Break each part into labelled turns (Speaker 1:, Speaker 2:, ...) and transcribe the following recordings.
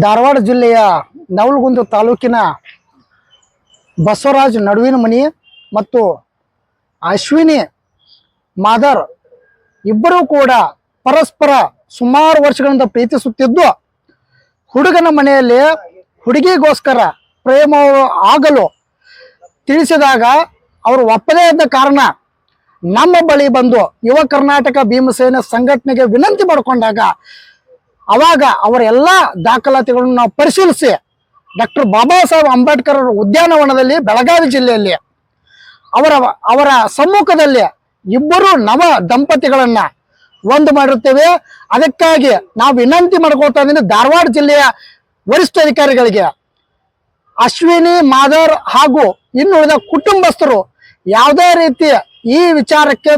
Speaker 1: ಧಾರವಾಡ ಜಿಲ್ಲೆಯ ನವಲಗುಂದ ತಾಲೂಕಿನ ಬಸವರಾಜ್ ನಡುವಿನ ಮನಿ ಮತ್ತು ಅಶ್ವಿನಿ ಮಾದರ್ ಇಬ್ಬರೂ ಕೂಡ ಪರಸ್ಪರ ಸುಮಾರು ವರ್ಷಗಳಿಂದ ಪ್ರೀತಿಸುತ್ತಿದ್ದು, ಹುಡುಗನ ಮನೆಯಲ್ಲಿ ಹುಡುಗಿಗೋಸ್ಕರ ಪ್ರೇಮ ಆಗಲು ತಿಳಿಸಿದಾಗ ಅವರು ಒಪ್ಪದೇ ಇದ್ದ ಕಾರಣ ನಮ್ಮ ಬಳಿ ಬಂದು ಯುವ ಕರ್ನಾಟಕ ಭೀಮಸೇನೆ ಸಂಘಟನೆಗೆ ವಿನಂತಿ ಮಾಡಿಕೊಂಡಾಗ ಅವಾಗ ಅವರ ಎಲ್ಲ ದಾಖಲಾತಿಗಳನ್ನು ನಾವು ಪರಿಶೀಲಿಸಿ ಡಾಕ್ಟರ್ ಬಾಬಾ ಸಾಹೇಬ್ ಅಂಬೇಡ್ಕರ್ ಉದ್ಯಾನವನದಲ್ಲಿ ಬೆಳಗಾವಿ ಜಿಲ್ಲೆಯಲ್ಲಿ ಅವರ ಸಮ್ಮುಖದಲ್ಲಿ ಇಬ್ಬರು ನವ ದಂಪತಿಗಳನ್ನ ಒಂದು ಮಾಡಿರುತ್ತೇವೆ. ಅದಕ್ಕಾಗಿ ನಾವು ವಿನಂತಿ ಮಾಡ್ಕೊಳ್ತಾ ಇದ್ದೀನಿ ಧಾರವಾಡ ಜಿಲ್ಲೆಯ ವರಿಷ್ಠ ಅಧಿಕಾರಿಗಳಿಗೆ, ಅಶ್ವಿನಿ ಮಾದರ್ ಹಾಗೂ ಇನ್ನುಳಿದ ಕುಟುಂಬಸ್ಥರು ಯಾವುದೇ ರೀತಿ ಈ ವಿಚಾರಕ್ಕೆ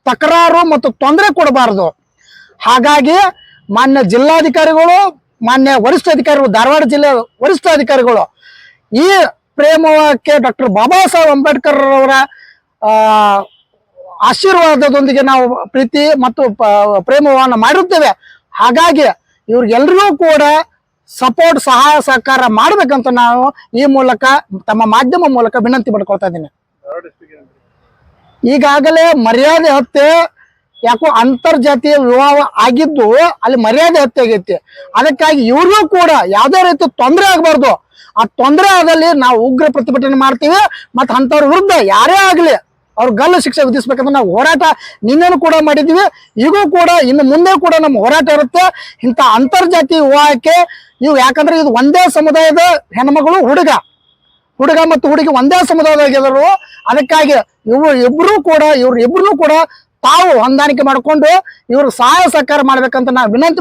Speaker 1: ತಕರಾರು ಮತ್ತು ತೊಂದರೆ ಕೊಡಬಾರದು. ಹಾಗಾಗಿ ಮಾನ್ಯ ಜಿಲ್ಲಾಧಿಕಾರಿಗಳು, ಮಾನ್ಯ ವರಿಷ್ಠ ಅಧಿಕಾರಿಗಳು, ಧಾರವಾಡ ಜಿಲ್ಲೆಯ ವರಿಷ್ಠ ಅಧಿಕಾರಿಗಳು ಈ ಪ್ರೇಮಕ್ಕೆ ಡಾಕ್ಟರ್ ಬಾಬಾ ಸಾಹೇಬ್ ಅಂಬೇಡ್ಕರ್ ಅವರ ಆಶೀರ್ವಾದದೊಂದಿಗೆ ನಾವು ಪ್ರೀತಿ ಮತ್ತು ಪ್ರೇಮವನ್ನು ಮಾಡಿರುತ್ತೇವೆ. ಹಾಗಾಗಿ ಇವ್ರಿಗೆಲ್ಲರಿಗೂ ಕೂಡ ಸಪೋರ್ಟ್, ಸಹಾಯ ಸಹಕಾರ ಮಾಡ್ಬೇಕಂತ ನಾವು ಈ ಮೂಲಕ ತಮ್ಮ ಮಾಧ್ಯಮ ಮೂಲಕ ವಿನಂತಿ ಮಾಡ್ಕೊಳ್ತಾ ಇದ್ದೀನಿ. ಈಗಾಗಲೇ ಮರ್ಯಾದೆ ಹತ್ಯೆ, ಯಾಕೋ ಅಂತರ್ಜಾತೀಯ ವಿವಾಹ ಆಗಿದ್ದು ಅಲ್ಲಿ ಮರ್ಯಾದೆ ಹತ್ಯೆ ಆಗೈತಿ. ಅದಕ್ಕಾಗಿ ಇವ್ರಿಗೂ ಕೂಡ ಯಾವುದೇ ರೀತಿ ತೊಂದರೆ ಆಗಬಾರ್ದು. ಆ ತೊಂದರೆ ಆದಲ್ಲಿ ನಾವು ಉಗ್ರ ಪ್ರತಿಭಟನೆ ಮಾಡ್ತೀವಿ. ಮತ್ತು ಅಂಥವ್ರ ವಿರುದ್ಧ ಯಾರೇ ಆಗಲಿ ಅವ್ರ ಗಲ್ಲು ಶಿಕ್ಷೆ ವಿಧಿಸ್ಬೇಕಂತ ನಾವು ಹೋರಾಟ ನಿನ್ನೇನು ಕೂಡ ಮಾಡಿದ್ವಿ. ಈಗೂ ಕೂಡ ಇನ್ನು ಮುಂದೆ ಕೂಡ ನಮ್ಮ ಹೋರಾಟ ಇರುತ್ತೆ. ಇಂಥ ಅಂತರ್ಜಾತೀಯ ವಿವಾಹಕ್ಕೆ ಯಾಕಂದ್ರೆ ಇದು ಒಂದೇ ಸಮುದಾಯದ ಹೆಣ್ಮಗಳು, ಹುಡುಗ ಮತ್ತು ಹುಡುಗಿ ಒಂದೇ ಸಮುದಾಯದಾಗಿದ್ದರು. ಅದಕ್ಕಾಗಿ ಇವ್ರಿಬ್ರು ಕೂಡ ತಾವು ಹೊಂದಾಣಿಕೆ ಮಾಡಿಕೊಂಡು ಇವರು ಸಹಾಯ ಸಹಕಾರ ಮಾಡ್ಬೇಕಂತ ನಾವು ವಿನಂತಿ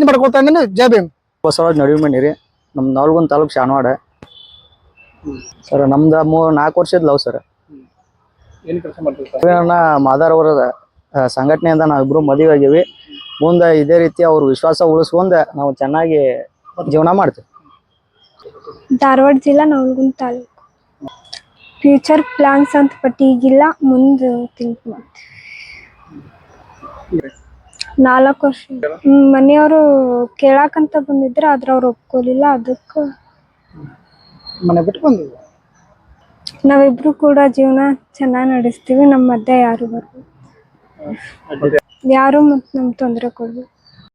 Speaker 1: ಮಾಡ್ಕೊಳ್ತಾ ಇದ್ದೀನಿ. ಜೈ ಭೀಮ್.
Speaker 2: ಬಸವರಾಜ್ ನಡುವಿನ ರೀ, ನಮ್ಮ ನವಲಗುಂದ ತಾಲೂಕು ಶಾನವಾಡ ಸರ್. ನಮ್ದು 4 ವರ್ಷದ ಲವ್ ಸರ್. ಮಾದಾರ್ ಅವರ ಸಂಘಟನೆಯಿಂದ ನಾವಿಬ್ರು ಮದುವೆ ಆಗೀವಿ. ಮುಂದೆ ಇದೇ ರೀತಿ ಅವ್ರ ವಿಶ್ವಾಸ ಉಳಿಸ್ಕೊಂಡು ನಾವು ಚೆನ್ನಾಗಿ ಜೀವನ ಮಾಡ್ತೀವಿ.
Speaker 3: ಧಾರವಾಡ ಜಿಲ್ಲಾ ನವಲಗುಂದ ತಾಲೂಕು. ಫ್ಯೂಚರ್ ಪ್ಲಾನ್ಸ್ ಅಂತ ಬಟ್ ಈಗಿಲ್ಲ, ಮುಂದೆ ಥಿಂಕ್ ಮಾಡ್ತೀವಿ. 4 ವರ್ಷ ಮನೆಯವರು ಕೇಳಾಕಂತ ಬಂದಿದ್ರು, ಆದ್ರೆ ಅವ್ರು ಒಪ್ಕೋಲಿಲ್ಲ. ಅದಕ್ಕೆ
Speaker 1: ಮನೆ ಬಿಟ್ಟು ಬಂದಿದ್ವಿ.
Speaker 3: ನಾವಿಬ್ರು ಕೂಡ ಜೀವನ ಚೆನ್ನಾಗಿ ನಡೆಸ್ತೀವಿ. ನಮ್ಮ ಮಧ್ಯೆ ಯಾರು ಬರ್ಬೋದು, ಯಾರು ಮತ್ತು ನಮ್ಗೆ ತೊಂದರೆ ಕೊಡ್ಬೇಕು.